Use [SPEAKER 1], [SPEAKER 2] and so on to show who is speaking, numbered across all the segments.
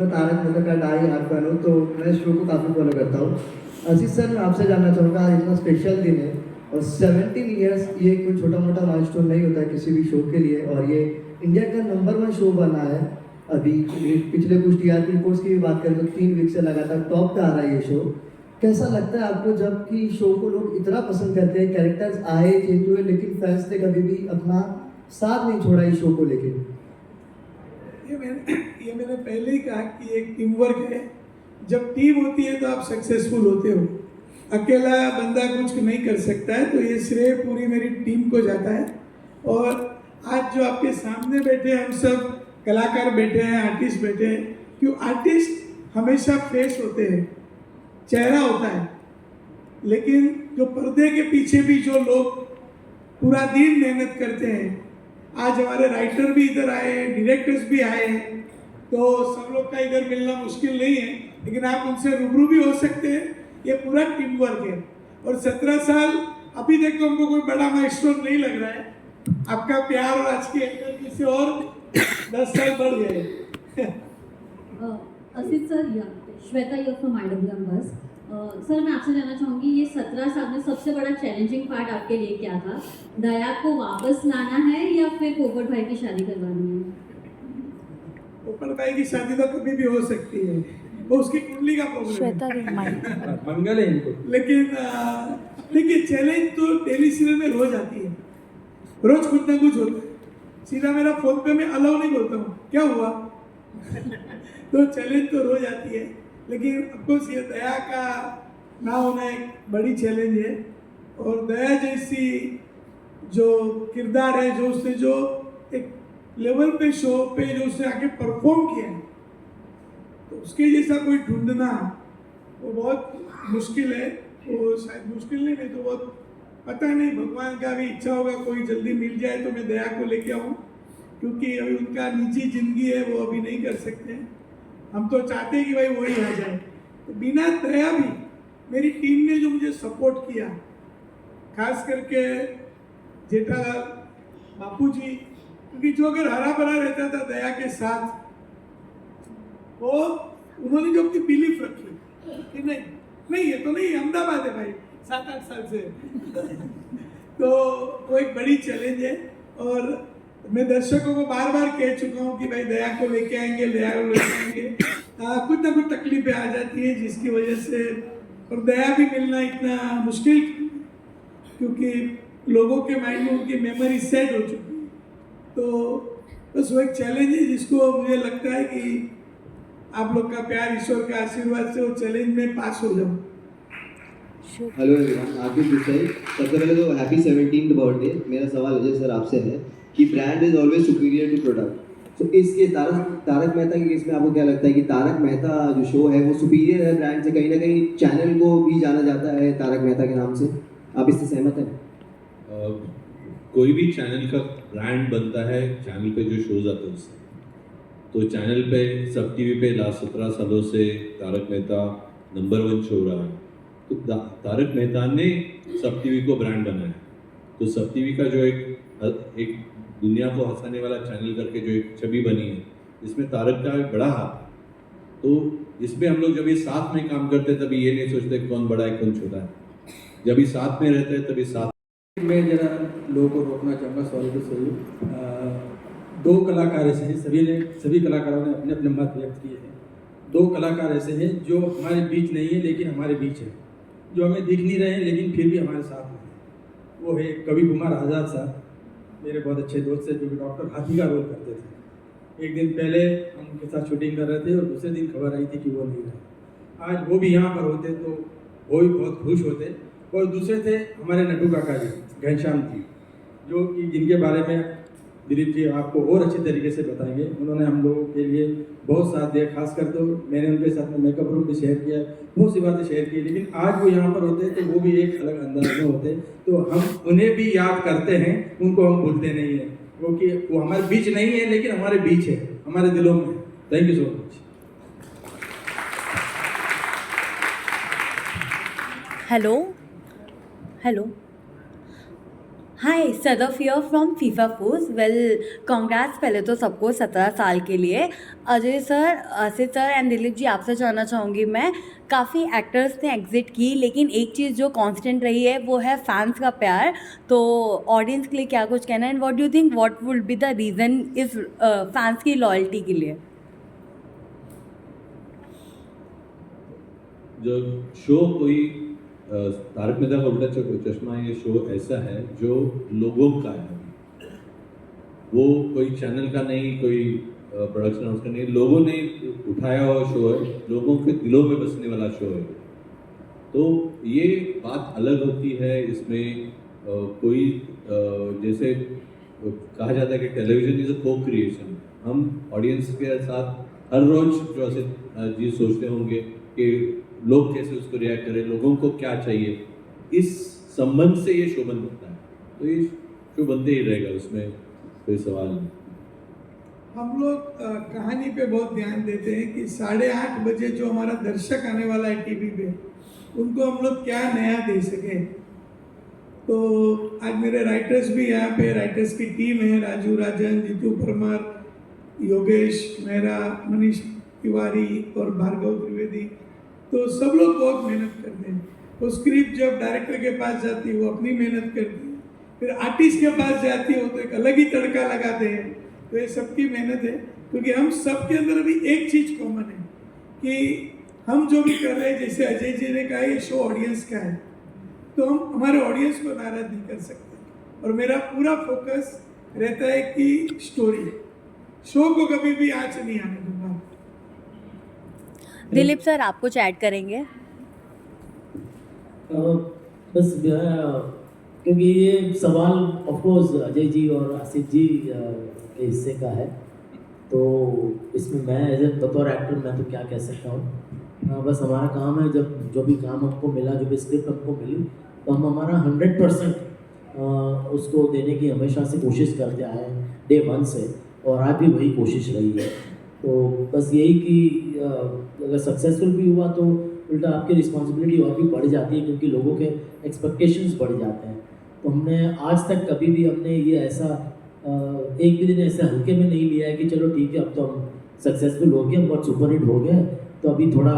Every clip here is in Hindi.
[SPEAKER 1] तारक मेहता का डाई हार्ड फैन हूँ, तो मैं शो को काफ़ी फॉलो करता हूँ। आशीष सर, मैं आपसे जानना चाहूँगा, आज इतना स्पेशल दिन है और 17 ईयर्स ये कोई छोटा मोटा माइलस्टोन नहीं होता है किसी भी शो के लिए, और ये इंडिया का नंबर 1 शो बना है। अभी पिछले कुछ टीआरपी रिपोर्ट्स की भी बात करें तो 3 वीक से लगातार टॉप पे आ रहा है ये शो। कैसा लगता है आपको जब कि शो को लोग इतना पसंद करते हैं, कैरेक्टर्स आए चेंज हुए, लेकिन फैंस ने कभी भी अपना साथ नहीं छोड़ा इस शो को लेके?
[SPEAKER 2] ये मैंने पहले ही कहा कि एक टीम वर्क है। जब टीम होती है तो आप सक्सेसफुल होते हो, अकेला बंदा कुछ नहीं कर सकता है। तो ये श्रेय पूरी मेरी टीम को जाता है। और आज जो आपके सामने बैठे हैं, हम सब कलाकार बैठे हैं, आर्टिस्ट बैठे हैं। क्यों? आर्टिस्ट हमेशा फेस होते हैं, चेहरा होता है, लेकिन जो पर्दे के पीछे भी जो लोग पूरा दिन मेहनत करते हैं, आज हमारे राइटर भी इधर आए हैं, डायरेक्टर्स भी आए हैं, तो सब लोग का इधर मिलना मुश्किल नहीं है, लेकिन आप उनसे रूबरू भी हो सकते हैं। ये पूरा टीम वर्क है। और 17 साल अभी तक तो हमको कोई बड़ा माइलस्टोन नहीं लग रहा है। आपका प्यार और आज की एंकर से और 10 साल बढ़ गए।
[SPEAKER 3] असित सर, या श्वेता यर फ्रॉम IWM बस। सर, मैं आपसे जानना चाहूँगी, ये 17 साल में सबसे बड़ा चैलेंजिंग पार्ट आपके लिए क्या था? दया को वापस लाना है या फिर पोपट भाई की शादी करवानी है?
[SPEAKER 2] पोपट भाई की शादी तो कभी भी हो सकती है, वो उसकी कुंडली का प्रॉब्लम है।
[SPEAKER 4] मंगल है इनको।
[SPEAKER 2] लेकिन देखिए, चैलेंज तो डेली सीरियल में रोज आती है, रोज कुछ ना कुछ होता है। सीधा मेरा फोन पे मैं अलाउ नहीं बोलता हूँ, क्या हुआ? तो चैलेंज तो रोज आती है, लेकिन अफकोर्स ये दया का ना होना एक बड़ी चैलेंज है। और दया जैसी जो किरदार है, जो उसने जो एक लेवल पे शो पे जो उसने आके परफॉर्म किया है, तो उसके जैसा कोई ढूंढना वो बहुत मुश्किल है। वो शायद मुश्किल नहीं, तो बहुत पता नहीं, भगवान का भी इच्छा होगा कोई जल्दी मिल जाए तो मैं दया को लेके आऊँ, क्योंकि अभी उनका निजी जिंदगी है, वो अभी नहीं कर सकते। हम तो चाहते हैं कि भाई वही आ जाए। तो बिना दया भी मेरी टीम ने जो मुझे सपोर्ट किया, खास करके जेठालाल बापू जी, क्योंकि जो अगर हरा भरा रहता था दया के साथ, वो उन्होंने जो अपनी बिलीफ रखी कि नहीं ये तो नहीं, अहमदाबाद है भाई 7-8 साल से। तो वो एक बड़ी चैलेंज है। और मैं दर्शकों को बार बार कह चुका हूँ कि भाई दया को लेके आएंगे, दया को लेके आएंगे। कुछ ना कुछ तकलीफें आ जाती है जिसकी वजह से, और दया भी मिलना इतना मुश्किल, क्योंकि लोगों के माइंड में उनकी मेमोरी सेट हो चुकी है। तो बस वो एक चैलेंज है जिसको मुझे लगता है कि आप लोग का प्यार, ईश्वर का आशीर्वाद से वो चैलेंज में पास हो जाऊँ।
[SPEAKER 5] हेलो एवरीवन, आगे पूछता है। सबसे पहले तो हैप्पी 17th बर्थडे। मेरा सवाल अजय सर आपसे है कि brand is always superior to product. तो इसके तारक मेहता के केस में आपको क्या लगता है कि तारक मेहता जो शो है वो सुपीरियर है ब्रांड से? कहीं ना कहीं चैनल को भी जाना जाता है तारक मेहता के नाम से, आप इससे सहमत हैं?
[SPEAKER 6] कोई भी चैनल का ब्रांड बनता है चैनल पे जो शोज आते हैं उससे। तो चैनल पे सब टीवी पे लास्ट 17 सालों से तारक मेहता नंबर 1 शो रहा है। तो तारक मेहता ने सब टीवी को ब्रांड बनाया। तो सब टीवी का जो एक दुनिया को हंसाने वाला चैनल करके जो एक छवि बनी है, इसमें तारक का एक बड़ा हाथ है। तो इसमें हम लोग जब ये साथ में काम करते हैं तभी ये नहीं सोचते कौन बड़ा है कौन छोटा है। जब ये साथ में रहते हैं तभी साथ।
[SPEAKER 4] मैं जरा लोगों को रोकना चाहूँगा, सॉरी टू से। 2 कलाकार ऐसे हैं, सभी कलाकारों ने अपने अपने मत व्यक्त किए हैं। 2 कलाकार ऐसे हैं जो हमारे बीच नहीं है लेकिन हमारे बीच है, जो हमें दिख नहीं रहे हैं लेकिन फिर भी हमारे साथ हैं। वो है कवि कुमार आज़ाद साहब, मेरे बहुत अच्छे दोस्त हैं, जो कि डॉक्टर हाथी का रोल करते थे। एक दिन पहले हम उनके साथ शूटिंग कर रहे थे और दूसरे दिन खबर आई थी कि वो नहीं रहे। आज वो भी यहाँ पर होते तो वो भी बहुत खुश होते। और दूसरे थे हमारे नड्डू काका जी, घनश्याम जी, जो कि जिनके बारे में दिलीप जी आपको और अच्छे तरीके से बताएंगे। उन्होंने हम लोगों के लिए बहुत साथ दिया, खासकर तो मैंने उनके साथ में मेकअप रूम भी शेयर किया, बहुत सी बातें शेयर की। लेकिन आज वो यहाँ पर होते तो वो भी एक अलग अंदाज में होते। तो हम उन्हें भी याद करते हैं, उनको हम भूलते नहीं हैं, क्योंकि वो हमारे बीच नहीं है लेकिन हमारे बीच है, हमारे दिलों में। Thank you so much.
[SPEAKER 7] Hello hello hi Sadaf here from FIFA force. Well congrats पहले तो सबको 17 साल के लिए। Ajay sir, Asif sir and Dilip ji, आपसे जानना चाहूँगी मैं, काफ़ी एक्टर्स ने एग्जिट की लेकिन एक चीज़ जो कांस्टेंट रही है वो है फैंस का प्यार। तो ऑडियंस के लिए क्या कुछ कहना है and what do you think what would be the reason इस फैंस की लॉयल्टी के लिए?
[SPEAKER 6] जो शो कोई तारक मेहता का उल्टा चश्मा, ये शो ऐसा है जो लोगों का है। वो कोई चैनल का नहीं, कोई प्रोडक्शन हाउस का नहीं, लोगों ने उठाया हुआ शो है, लोगों के दिलों में बसने वाला शो है। तो ये बात अलग होती है। इसमें कोई जैसे कहा जाता है कि टेलीविजन इज अ को क्रिएशन। हम ऑडियंस के साथ हर रोज जो ऐसे जी सोचते होंगे कि लोग कैसे उसको रिएक्ट करें, लोगों को क्या चाहिए, इस संबंध से ये शो बनता है। तो ये शो बनते ही रहेगा, उसमें कोई सवाल नहीं।
[SPEAKER 2] हम लोग कहानी पे बहुत ध्यान देते हैं कि 8:30 बजे जो हमारा दर्शक आने वाला है टीवी पे, उनको हम लोग क्या नया दे सके। तो आज मेरे राइटर्स भी यहाँ पे, राइटर्स की टीम है, राजू राजन, जीतू परमार, योगेश मेहरा, मनीष तिवारी और भार्गव त्रिवेदी। तो सब लोग बहुत मेहनत करते हैं। वो स्क्रिप्ट जब डायरेक्टर के पास जाती है वो अपनी मेहनत करती है, फिर आर्टिस्ट के पास जाती है वो तो एक अलग ही तड़का लगाते हैं। तो ये सबकी मेहनत है, क्योंकि हम सबके अंदर अभी एक चीज़ कॉमन है कि हम जो भी कर रहे हैं, जैसे अजय जी ने कहा ये शो ऑडियंस का है, तो हम हमारे ऑडियंस को नाराज नहीं कर सकते। और मेरा पूरा फोकस रहता है कि स्टोरी, शो को कभी भी आँच नहीं आने दूंगा।
[SPEAKER 7] दिलीप सर, आप कुछ ऐड करेंगे?
[SPEAKER 8] बस क्योंकि ये सवाल ऑफकोर्स अजय जी और आसिफ जी के हिस्से का है, तो इसमें मैं एज ए बतौर एक्टर मैं तो क्या कह सकता हूँ। बस हमारा काम है, जब जो भी काम हमको मिला, जो भी स्क्रिप्ट हमको मिली, तो हम हमारा 100% उसको देने की हमेशा से कोशिश करते आए हैं डे 1 से, और आज भी वही कोशिश रही है। तो बस यही कि अगर सक्सेसफुल भी हुआ तो उल्टा आपकी रिस्पॉन्सिबिलिटी और भी बढ़ जाती है, क्योंकि लोगों के एक्सपेक्टेशंस बढ़ जाते हैं। तो हमने आज तक कभी भी हमने ये ऐसा एक भी दिन ऐसे हल्के में नहीं लिया है कि चलो ठीक है अब तो हम सक्सेसफुल हो गए, हम बहुत सुपर हिट हो गए तो अभी थोड़ा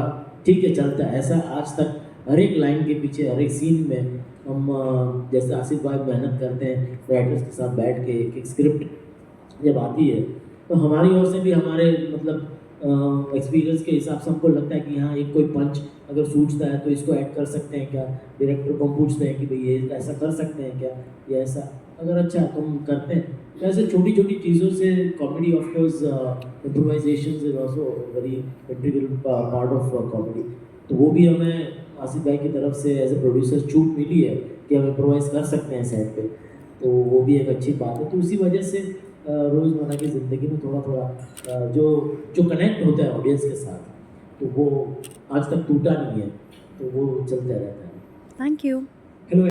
[SPEAKER 8] ठीक है चलता है। ऐसा आज तक हर एक लाइन के पीछे, हर एक सीन में हम जैसे आसिफ भाई मेहनत करते हैं राइटर्स के साथ बैठ के, एक स्क्रिप्ट जब आती है तो हमारी ओर से भी हमारे मतलब एक्सपीरियंस के हिसाब से हमको लगता है कि हाँ एक कोई पंच अगर सूझता है तो इसको ऐड कर सकते हैं क्या। डायरेक्टर को हम पूछते हैं कि भाई ये ऐसा कर सकते हैं क्या, या ऐसा अगर अच्छा है तो हम करते हैं। तो ऐसे छोटी छोटी चीज़ों से comedy, of course improvisation is also very integral part of comedy. तो वो भी हमें आसिफ भाई की तरफ से एज ए प्रोड्यूसर छूट मिली है कि हम इम्प्रोवाइज़ कर सकते हैं सेट पे, तो वो भी एक अच्छी बात है। तो उसी वजह से रोज़मर्रा की ज़िंदगी में थोड़ा थोड़ा जो कनेक्ट होता है ऑडियंस के साथ, तो वो आज तक टूटा नहीं है, तो वो चलता रहता है।
[SPEAKER 7] Thank you.
[SPEAKER 9] हेलो,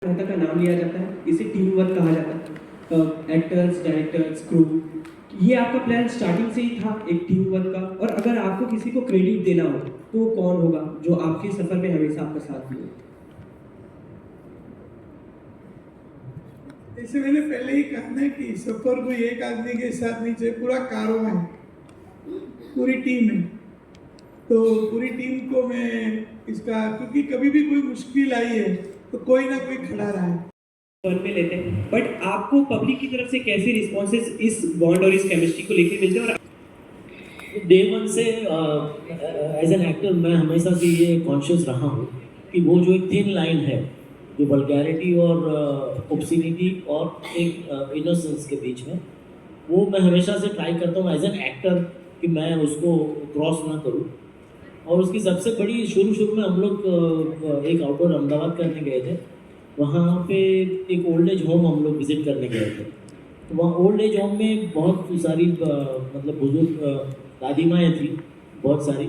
[SPEAKER 9] मेहता का नाम लिया जाता है, इसे टीम वर्क कहा जाता है। एक्टर्स, डायरेक्टर्स, क्रू, ये आपका प्लान स्टार्टिंग से ही था एक टीम वर्क का? और अगर आपको किसी को क्रेडिट देना हो तो कौन होगा जो आपके सफ़र में हमेशा आपका साथ दिए?
[SPEAKER 2] जैसे मैंने पहले ही कहा ना कि सफर कोई एक आदमी के साथ नहीं चाहिए, पूरा कारवां है, पूरी टीम है। तो पूरी टीम को मैं इसका, क्योंकि कभी भी कोई मुश्किल आई है तो कोई ना कोई खड़ा रहा है।
[SPEAKER 9] फन में लेते हैं, बट आपको पब्लिक की तरफ से कैसे रिस्पॉन्सेज इस बॉन्ड और इस केमिस्ट्री को लेकर मिलते हैं? और
[SPEAKER 8] डे 1 से एज एन एक्टर मैं हमेशा से ये कॉन्शियस रहा हूँ कि वो जो एक थिन लाइन है, जो वल्गैरिटी और ऑब्सिनिटी और एक इनोसेंस के बीच में, वो मैं हमेशा से ट्राई करता हूँ एज एन एक्टर कि मैं उसको क्रॉस ना करूँ। और उसकी सबसे बड़ी, शुरू में हम लोग एक आउटडोर अहमदाबाद करने गए थे, वहाँ पे एक ओल्ड एज होम हम लोग विज़िट करने गए थे। तो वहाँ ओल्ड एज होम में बहुत सारी मतलब बुजुर्ग दादी माएँ थी, बहुत सारी।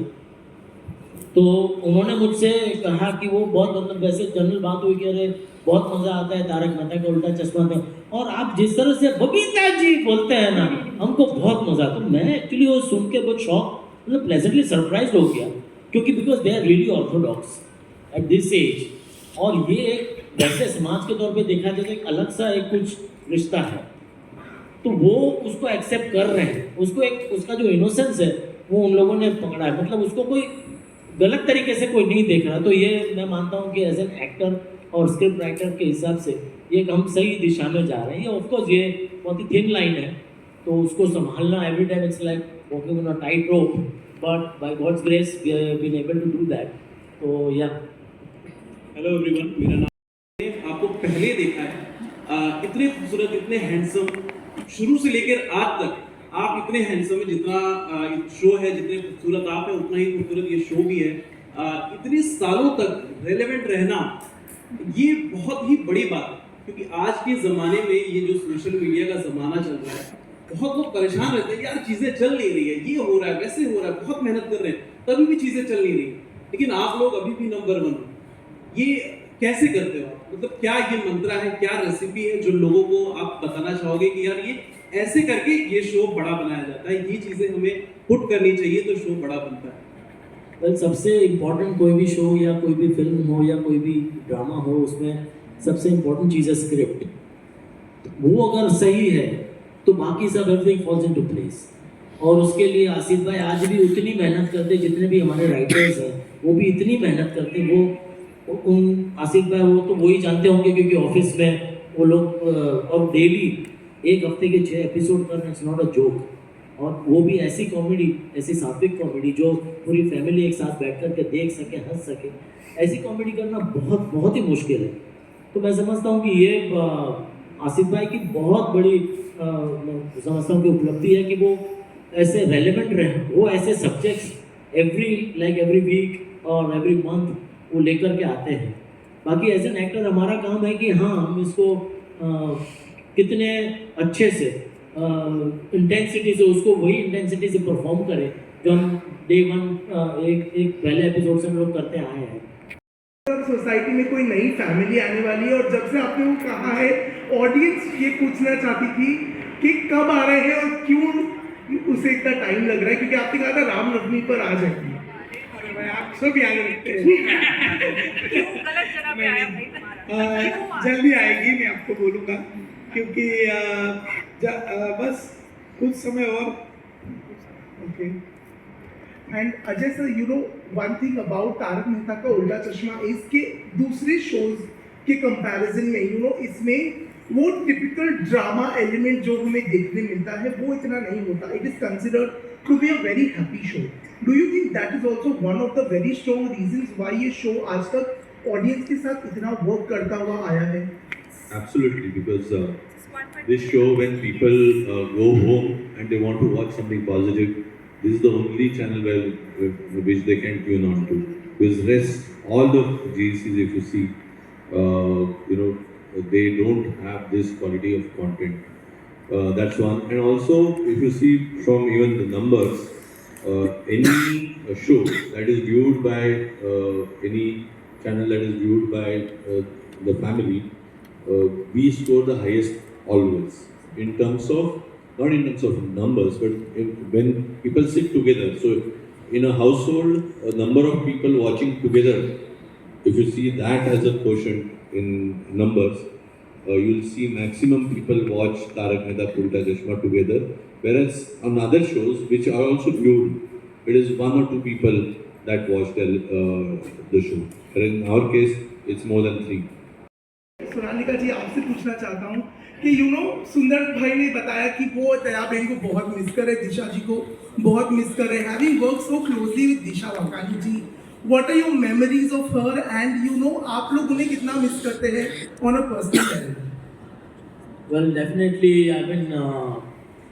[SPEAKER 8] तो उन्होंने मुझसे कहा कि वो बहुत मतलब वैसे जनरल बात हुई कि अरे बहुत मज़ा आता है तारक मेहता का उल्टा चश्मा में, और आप जिस तरह से बबीता जी बोलते हैं ना, हमको बहुत मज़ा। तो मैं एक्चुअली वो सुन के बहुत शॉक, मतलब प्लेजेंटली सरप्राइज हो गया, क्योंकि because they are really orthodox at this age. और ये एक वैसे समाज के तौर पे देखा जाए तो एक अलग सा एक कुछ रिश्ता है, तो वो उसको एक्सेप्ट कर रहे हैं, उसको एक उसका जो इनोसेंस है वो उन लोगों ने पकड़ा है, मतलब उसको कोई गलत तरीके से कोई नहीं देख रहा। तो ये मैं मानता हूँ कि एज एन एक्टर और स्क्रिप्ट राइटर के हिसाब से ये हम सही दिशा में जा रहे हैं। ऑफकोर्स ये बहुत ही थिन लाइन है, तो उसको संभालना every time it's like walking on a tight rope, but by god's grace we have been able to do that. तो या
[SPEAKER 10] हेलो एवरीवन, मेरा नाम आपको पहले देखा है, इतने खूबसूरत, इतने हैंडसम, शुरू से लेकर आज तक आप इतने हैंडसम है, जितना शो है, जितने खूबसूरत आप है उतना ही खूबसूरत ये शो भी है। इतने सालों तक रेलेवेंट रहना ये बहुत ही बड़ी बात है, क्योंकि आज के ज़माने में ये जो सोशल मीडिया का ज़माना चल रहा है, बहुत लोग परेशान रहते हैं, यार चीज़ें चल नहीं रही है, ये हो रहा है, वैसे हो रहा है, बहुत मेहनत कर रहे हैं, तभी भी चीज़ें चल नहीं रही, लेकिन आप लोग अभी भी नंबर 1 हो। ये कैसे करते हो? मतलब क्या ये मंत्रा है, क्या रेसिपी है जो लोगों को आप बताना चाहोगे कि यार ये ऐसे करके ये शो बड़ा बनाया जाता है, ये चीज़ें हमें पुट करनी चाहिए तो शो बड़ा बनता है?
[SPEAKER 8] वेल, सबसे इम्पोर्टेंट कोई भी शो या कोई भी फिल्म हो या कोई भी ड्रामा हो, उसमें सबसे इम्पोर्टेंट चीज़ है स्क्रिप्ट। वो अगर सही है तो बाकी सब एवरीथिंग फॉल्स इनटू प्लेस। और उसके लिए आसिफ भाई आज भी उतनी मेहनत करते, जितने भी हमारे राइटर्स हैं वो भी इतनी मेहनत करते। वो उन आसिफ भाई वो तो वही जानते होंगे, क्योंकि ऑफिस में वो लोग और डेली एक हफ्ते के 6 एपिसोड करना, इट्स नॉट अ जोक। और वो भी ऐसी कॉमेडी, ऐसी सात्विक कॉमेडी जो पूरी फैमिली एक साथ बैठ कर के देख सके, हंस सके, ऐसी कॉमेडी करना बहुत बहुत ही मुश्किल है। तो मैं समझता हूँ कि ये आसिफ भाई की बहुत बड़ी मैं समझता हूँ कि उपलब्धि है कि वो ऐसे रेलेवेंट रहे, वो ऐसे सब्जेक्ट्स एवरी वीक और एवरी मंथ वो लेकर के आते हैं। बाकी एज एन एक्टर हमारा काम है कि हाँ, हम इसको कितने अच्छे से इंटेंसिटी से, उसको वही इंटेंसिटी से परफॉर्म करें जो हम डे 1 एक पहले एपिसोड से हम लोग करते आए हैं।
[SPEAKER 2] सोसाइटी में कोई नई फैमिली आने वाली है, और जब से आपने वो कहा है, ऑडियंस ये पूछना चाहती थी कि कब आ रहे हैं और क्यों उसे इतना टाइम लग रहा है, क्योंकि आपने कहा था रामनवमी पर आ जाएगी। अरे भाई, आप सब याद रखते हैं। जल्दी आएगी, मैं आपको बोलूँगा, क्योंकि बस कुछ समय और। Okay. And Ajay sir, you know one thing about Tarak Mehta का उल्टा चश्मा इज के दूसरे शोज के कंपैरिजन में, यू नो, इसमें वो टिपिकल ड्रामा एलिमेंट जो हमें देखने मिलता है वो इतना नहीं होता। It is considered to be a very happy show. Do you think that is also one of the very strong reasons why ये शो आज तक ऑडियंस के साथ इतना वर्क करता हुआ आया है?
[SPEAKER 6] Absolutely, because this show, when people go home and they want to watch something positive, this is the only channel which they can tune on to. Because rest, all the GCs, if you see, they don't have this quality of content. That's one. And also, if you see from even the numbers, any show that is viewed by any channel that is viewed by the family, we score the highest always in terms of, not in terms of numbers, but when people sit together. So in a household, a number of people watching together, if you see that as a quotient in numbers, you'll see maximum people watch Tarak Mehta Ka Ulta Chashma together. Whereas on other shows, which are also viewed, it is 1 or 2 people that watch the show. But in our case, it's more than 3.
[SPEAKER 2] Sonalika जी, आपसे पूछना चाहता हूँ कि यू नो, सुंदर भाई ने बताया कि वो दया बहन को बहुत मिस करे, दिशा जी को बहुत मिस करे, having work so closely with Disha Vakani ji, what are your memories of her, and you know, आप लोग उन्हें कितना मिस करते हैं on a personal level?
[SPEAKER 8] Well, definitely, I mean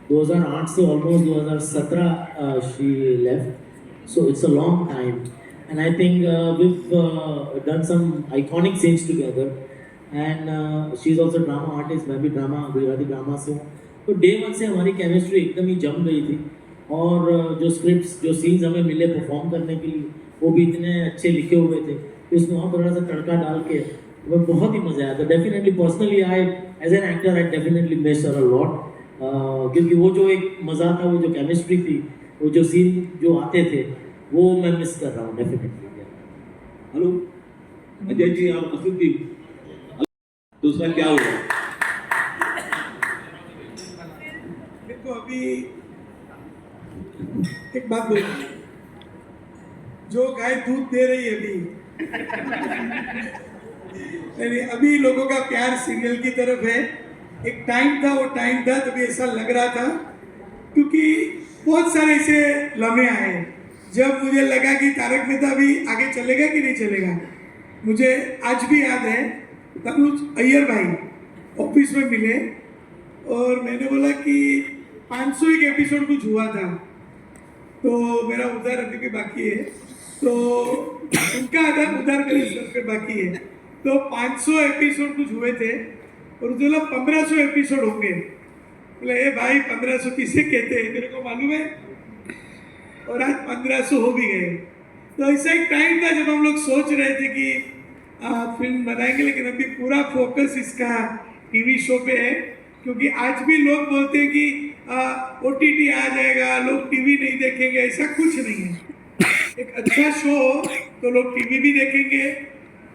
[SPEAKER 8] 2008 से almost 2017 she left, so it's a long time, and I think we've done some iconic scenes together. And she is also drama artist, मैं भी गुजराती ड्रामा से हूँ। तो डे 1 से हमारी केमिस्ट्री एकदम ही जम गई थी, और जो स्क्रिप्ट्स, जो सीन्स हमें मिले परफॉर्म करने के लिए, वो भी इतने अच्छे लिखे हुए थे कि उसमें वहाँ थोड़ा सा तड़का डाल के वो बहुत ही मज़ा आया था। Definitely, personally I as an actor I definitely miss her a lot, क्योंकि वो जो एक मज़ा था, वो जो केमिस्ट्री थी, वो जो सीन जो आते थे, वो मैं मिस कर रहा हूँ डेफिनेटली।
[SPEAKER 10] हेलो अजय जी, आप आसिफ जी,
[SPEAKER 6] तो उसका क्या हुआ?
[SPEAKER 2] देखो अभी एक बात बोल, जो गाय दूध दे रही है अभी लोगों का प्यार सीरियल की तरफ है। एक टाइम था, वो टाइम था तभी ऐसा लग रहा था, क्योंकि बहुत सारे ऐसे लम्हे आए जब मुझे लगा कि तारक मेहता भी आगे चलेगा कि नहीं चलेगा। मुझे आज भी याद है, तनुज अय्यर भाई ऑफिस में मिले और मैंने बोला कि 501 एपिसोड कुछ हुआ था, तो मेरा उधार अभी भी बाकी है, तो उनका उधार मेरे सर पे बाकी है, तो 500 एपिसोड कुछ हुए थे और मुझे बोला 1500 एपिसोड होंगे। बोले ए भाई 1500 किसे कहते हैं, मेरे को मालूम है, और आज 1500 हो भी गए। तो ऐसा एक टाइम था जब हम लोग सोच रहे थे कि फिल्म बनाएंगे, लेकिन अभी पूरा फोकस इसका टीवी शो पे है, क्योंकि आज भी लोग बोलते हैं कि OTT आ जाएगा, लोग टीवी नहीं देखेंगे, ऐसा कुछ नहीं है। एक अच्छा शो हो तो लोग टीवी भी देखेंगे,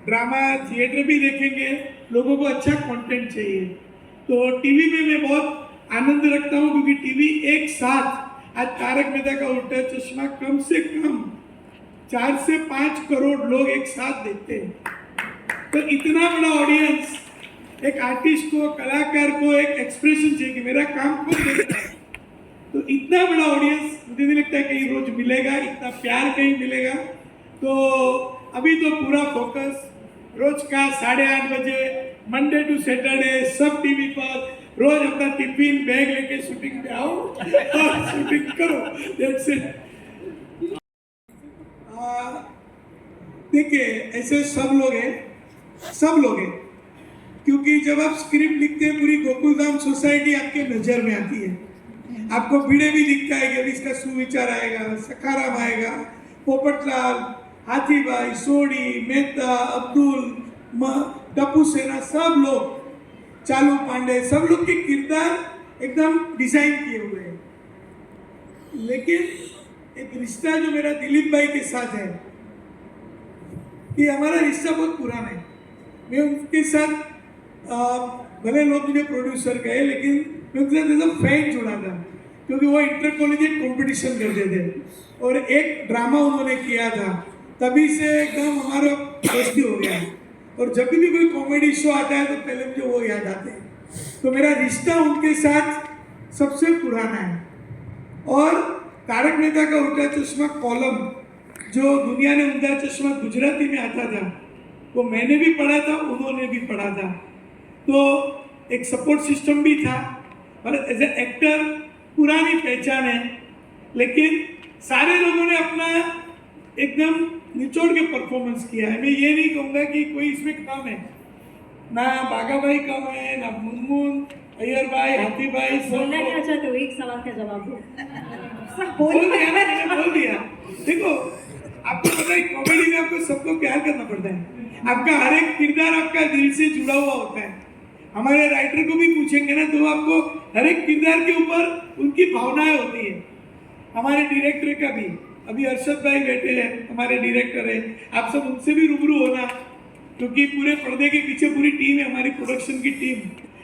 [SPEAKER 2] ड्रामा थिएटर भी देखेंगे, लोगों को अच्छा कंटेंट चाहिए। तो टीवी में मैं बहुत आनंद रखता हूँ, क्योंकि टीवी एक साथ आज तारक मेहता का उल्टा चश्मा कम से कम 4 से 5 करोड़ लोग एक साथ देखते हैं। तो इतना बड़ा ऑडियंस, एक आर्टिस्ट को, कलाकार को एक एक्सप्रेशन चाहिए कि मेरा काम कौन देख रहा है। तो इतना बड़ा ऑडियंस मुझे नहीं लगता है कहीं रोज मिलेगा, इतना प्यार कहीं मिलेगा। तो अभी तो पूरा फोकस रोज का 8:30 बजे मंडे टू सैटरडे सब टीवी पर, रोज अपना टिफिन बैग लेके शूटिंग पे आओ और शूटिंग करो। That's it. देखिए ऐसे सब लोग हैं, क्योंकि जब आप स्क्रिप्ट लिखते हैं पूरी गोकुलधाम सोसाइटी आपके नजर में आती है। आपको भिड़े भी दिखता है कि अभी इसका सुविचार आएगा, सखाराम आएगा, पोपटलाल, हाथी भाई, सोडी, मेहता, अब्दुल, टप्पू सेना, सब लोग, चालू पांडे, सब लोग के किरदार एकदम डिजाइन किए हुए हैं। लेकिन एक रिश्ता जो मेरा दिलीप भाई के साथ है, कि हमारा रिश्ता बहुत पुराना है। मैं उनके साथ भले लोग मुझे प्रोड्यूसर कहे, लेकिन मैं उनके साथ एज फैन जुड़ा था, क्योंकि वो इंटर कॉलेजिएट कॉम्पिटिशन करते थे और एक ड्रामा उन्होंने किया था, तभी से एकदम हमारा दोस्ती हो गया। और जब भी कोई कॉमेडी शो आता है तो पहले मुझे वो याद आते हैं। तो मेरा रिश्ता उनके साथ सबसे पुराना है। और तारक मेहता का उल्टा चश्मा कॉलम, जो दुनिया ने उल्टा चश्मा गुजराती में आता था, वो मैंने भी पढ़ा था, उन्होंने भी पढ़ा था। तो एक सपोर्ट सिस्टम भी था, और एज ए एक्टर पुरानी पहचान है। लेकिन सारे लोगों ने अपना एकदम निचोड़ के परफॉर्मेंस किया है। मैं ये नहीं कहूँगा कि कोई इसमें कम है, ना बागा भाई कम है, ना मुनमुन, अय्यर भाई, हाथी भाई,
[SPEAKER 3] बोलना क्या चाहते हो? एक सवाल का जवाब दो।
[SPEAKER 2] बोल दिया। देखो आपको पता है कॉमेडी में आपको सबको प्यार करना पड़ता है, आपका हर एक किरदार आपका दिल से जुड़ा हुआ होता है। हमारे राइटर को भी पूछेंगे ना तो आपको हर एक किरदार के ऊपर उनकी भावनाएं होती है। हमारे डायरेक्टर का भी, अभी अर्शद भाई बैठे हैं, हमारे डायरेक्टर है, आप सब उनसे भी रूबरू होना, क्योंकि पूरे पर्दे के पीछे पूरी टीम है, हमारी प्रोडक्शन की टीम।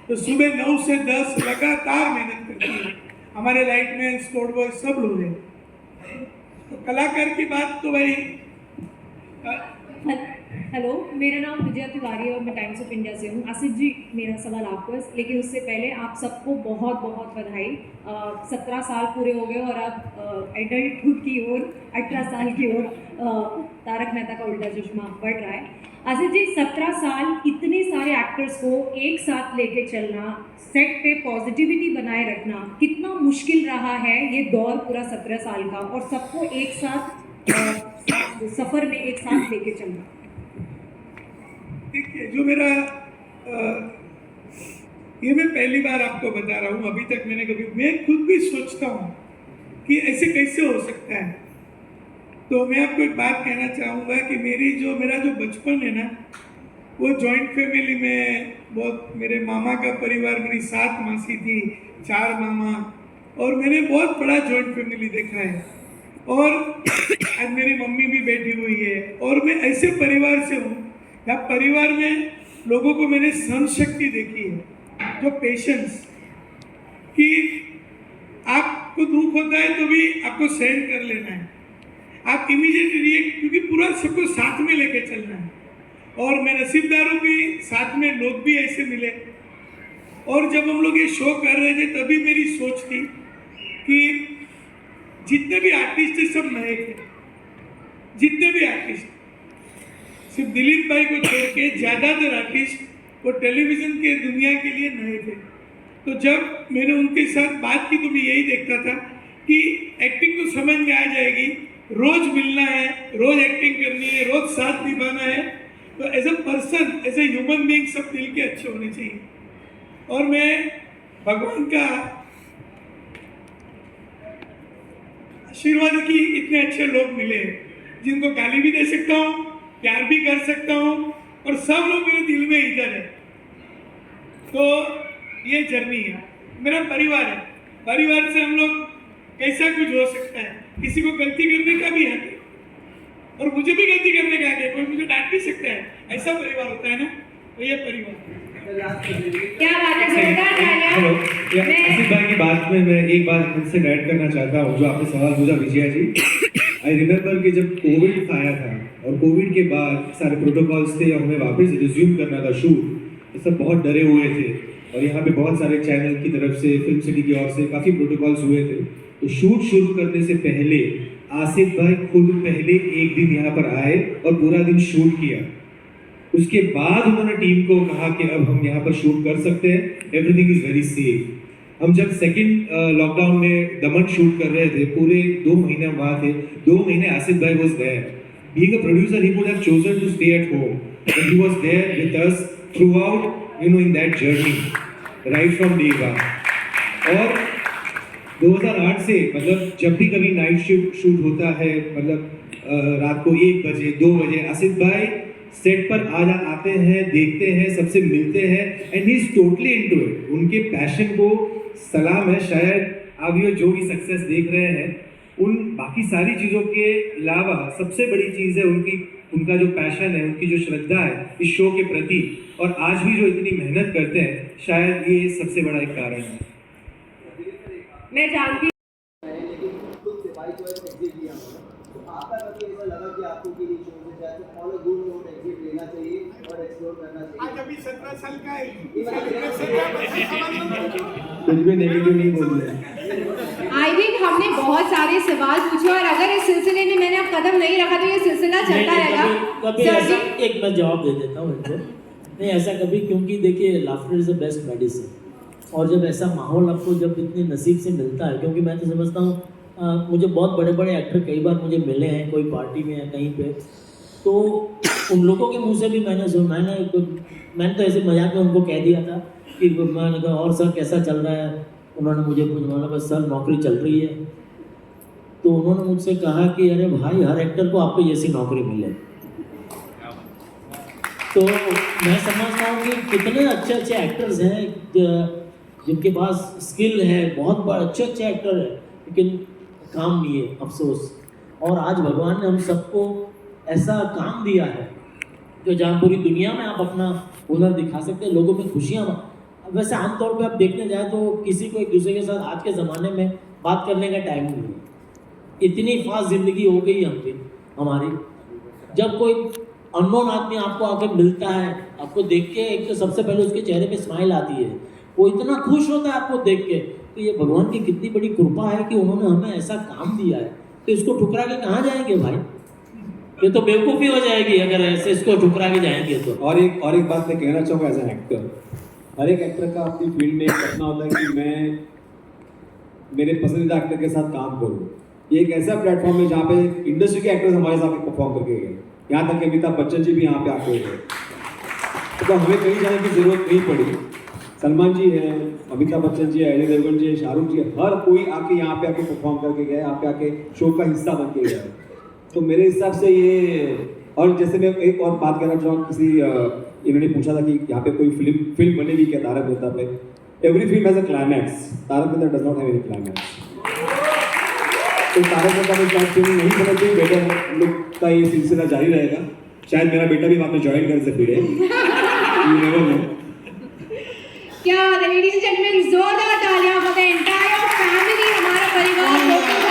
[SPEAKER 2] तो सुबह 9 से 10 लगातार मेहनत करती है। हमारे लाइटमैन, स्पॉट बॉय सब लोग हैं। तो कलाकार की बात तो भाई
[SPEAKER 11] हेलो, मेरा नाम विजया तिवारी है और मैं टाइम्स ऑफ इंडिया से हूँ। आसिफ जी, मेरा सवाल आपको है, लेकिन उससे पहले आप सबको बहुत बहुत बधाई। 17 साल पूरे हो गए और अब एडल्टहुड की ओर, 18 साल की ओर तारक मेहता का उल्टा चश्मा बढ़ रहा है। आसिफ जी, 17 साल इतने सारे एक्टर्स को एक साथ लेके चलना, सेट पे पॉजिटिविटी बनाए रखना कितना मुश्किल रहा है ये दौर पूरा 17 साल का, और सबको एक साथ सफ़र में एक साथ लेके चलना।
[SPEAKER 2] देखिए, जो मेरा ये मैं पहली बार आपको बता रहा हूँ, अभी तक मैं खुद भी सोचता हूँ कि ऐसे कैसे हो सकता है। तो मैं आपको एक बात कहना चाहूँगा कि मेरा जो बचपन है ना, वो जॉइंट फैमिली में बहुत, मेरे मामा का परिवार, मेरी 7 मासी थी, 4 मामा, और मैंने बहुत बड़ा जॉइंट फैमिली देखा है। और आज मेरी मम्मी भी बैठी हुई है, और मैं ऐसे परिवार से हूँ जहाँ परिवार में लोगों को मैंने सहन शक्ति देखी है, जो पेशेंस, कि आपको दुख होता है तो भी आपको सहन कर लेना है, आप इमीडिएट रिएक्ट, क्योंकि पूरा सबको साथ में लेके चलना है। और मैं नसीबदार हूँ कि साथ में लोग भी ऐसे मिले। और जब हम लोग ये शो कर रहे थे तभी मेरी सोच थी कि जितने भी आर्टिस्ट थे सब नए थे, जितने भी आर्टिस्ट, सिर्फ दिलीप भाई को छोड़ के ज़्यादातर आर्टिस्ट वो टेलीविज़न के दुनिया के लिए नए थे। तो जब मैंने उनके साथ बात की तो मैं यही देखता था कि एक्टिंग तो समझ में आ जाएगी, रोज मिलना है, रोज एक्टिंग करनी है, रोज साथ निभाना है। तो as a person, as a human being सब दिल के अच्छे होने चाहिए। और मैं भगवान का आशीर्वाद कि इतने अच्छे लोग मिले जिनको गाली भी दे सकता हूँ, प्यार भी कर सकता हूँ, और सब लोग मेरे दिल में इधर है। तो ये जर्नी है, मेरा परिवार है, परिवार से हम लोग कैसा कुछ हो सकता है, किसी को गलती करने का भी हक है और मुझे भी गलती करने का हक है, कोई मुझे डांट भी सकता है, ऐसा परिवार होता है ना, तो ये परिवार।
[SPEAKER 11] क्या बात है, जोरदार तालियां।
[SPEAKER 12] हेलो, आसिफ भाई की बात में मैं एक बात मुझसे ऐड करना चाहता हूँ, जो आपने सवाल पूछा विजया जी। आई रिमेम्बर कि जब कोविड आया था और कोविड के बाद सारे प्रोटोकॉल्स थे और हमें वापस रिज्यूम करना था शूट, तो सब बहुत डरे हुए थे और यहाँ पे बहुत सारे चैनल की तरफ से, फिल्म सिटी की ओर से काफ़ी प्रोटोकॉल्स हुए थे। तो शूट शुरू करने से पहले आसिफ भाई खुद पहले एक दिन यहाँ पर आए और पूरा दिन शूट किया। उसके बाद उन्होंने टीम को कहा कि अब हम यहाँ पर शूट कर सकते हैं, एवरीथिंग इज वेरी सेफ। हम जब सेकंड लॉकडाउन में दमन शूट कर रहे थे, पूरे 2 महीने हम वहाँ थे, 2 महीने आसिफ भाई was there. Being a producer he would have chosen to stay at home, but he was there with us throughout, you know, in that journey, right from day one. और 2008 से मतलब जब भी कभी नाइट शूट होता है, मतलब रात को 1 बजे 2 बजे आसिफ भाई सेट पर आते हैं, देखते हैं, सबसे मिलते हैं, and he is totally into it. उनके पैशन को सलाम है। शायद आप ये जो भी सक्सेस देख रहे हैं, उन बाकी सारी चीज़ों के अलावा सबसे बड़ी चीज़ है उनका जो पैशन है, उनकी जो श्रद्धा है इस शो के प्रति, और आज भी जो इतनी मेहनत करते हैं, शायद ये सबसे बड़ा एक कारण है।
[SPEAKER 11] मैं जानती
[SPEAKER 5] आपका कभी ऐसा लगा कि आपको कि नहीं शो से जाए तो on a good note exit लेना चाहिए और एक्सप्लोर करना चाहिए?
[SPEAKER 2] आज अभी 17 साल का है,
[SPEAKER 12] कुछ भी नेगेटिव नहीं बोल रहे।
[SPEAKER 11] आई थिंक हमने बहुत सारे सवाल पूछे और अगर इस सिलसिले में मैंने अब कदम नहीं रखा तो ये सिलसिला चलता रहेगा।
[SPEAKER 8] कभी ऐसा एक मैं जवाब दे देता हूँ इनको, नहीं ऐसा कभी, क्योंकि देखिए laughter is the best medicine. और जब ऐसा माहौल आपको जब इतने नसीब से मिलता है, क्योंकि मैं तो समझता हूँ मुझे बहुत बड़े बड़े एक्टर कई बार मुझे मिले हैं कोई पार्टी में या कहीं पे, तो उन लोगों के मुंह से भी मैंने तो ऐसे मजाक में उनको कह दिया था कि मैंने कहा और सर कैसा चल रहा है, उन्होंने मुझे बोला बस सर नौकरी चल रही है। तो उन्होंने मुझसे कहा कि अरे भाई हर एक्टर को आपको जैसी नौकरी मिले। तो मैं समझता हूँ कि कितने अच्छे अच्छे एक्टर्स हैं जिनके पास स्किल है, बहुत अच्छे एक्टर हैं, लेकिन काम नहीं है, अफसोस। और आज भगवान ने हम सबको ऐसा काम दिया है कि जहाँ पूरी दुनिया में आप अपना हुनर दिखा सकते हैं, लोगों में खुशियाँ। वैसे आमतौर पे आप देखने जाए तो किसी को एक दूसरे के साथ आज के ज़माने में बात करने का टाइम नहीं है। इतनी फास्ट ज़िंदगी हो गई हम पे हमारी, जब कोई अननोन आदमी आपको आकर मिलता है, आपको देख के एक तो सबसे पहले उसके चेहरे पे स्माइल आती है, वो इतना खुश होता है आपको देख के। तो ये भगवान की कितनी बड़ी कृपा है कि उन्होंने हमें ऐसा काम दिया है, तो इसको ठुकरा के कहाँ जाएंगे भाई? ये तो बेवकूफ़ी हो जाएगी अगर ऐसे इसको ठुकरा के जाएंगे तो।
[SPEAKER 12] और एक बात मैं कहना चाहूँगा एज एन एक्टर, हर एक एक्टर का अपनी फील्ड में एक सपना होता है कि मैं मेरे पसंदीदा एक्टर के साथ काम करूँ। ये एक ऐसा प्लेटफॉर्म है जहाँ पे इंडस्ट्री के एक्टर्स हमारे साथ परफॉर्म करके गए, यहाँ तक कि अमिताभ बच्चन जी भी यहाँ पे आके गए, तो हमें कहीं जाने की ज़रूरत नहीं पड़ी। सलमान जी हैं, अमिताभ बच्चन जी है, अजय देवगन जी है, शाहरुख जी है, हर कोई आके यहाँ पे आके परफॉर्म करके गया, यहाँ पे आके शो का हिस्सा बन के गया। तो मेरे हिसाब से ये, और जैसे मैं एक और बात करना चाहूँगा, किसी इन्होंने पूछा था कि यहाँ पे कोई फिल्म बनेगी क्या तारक मेहता पे? Every film has a climax, Tarak Mehta does not have any climax. तो तारक मेहता में शायद फिल्म नहीं बना चाहिए, बेटर हम लोग का ये सिलसिला जारी रहेगा। शायद मेरा बेटा भी वहाँ पे ज्वाइन कर से फिरे। You never know.
[SPEAKER 11] क्या लेडीज एंड जेंटलमैन जोरदार तालियां फॉर द एंटायर फैमिली, हमारा परिवार लोकल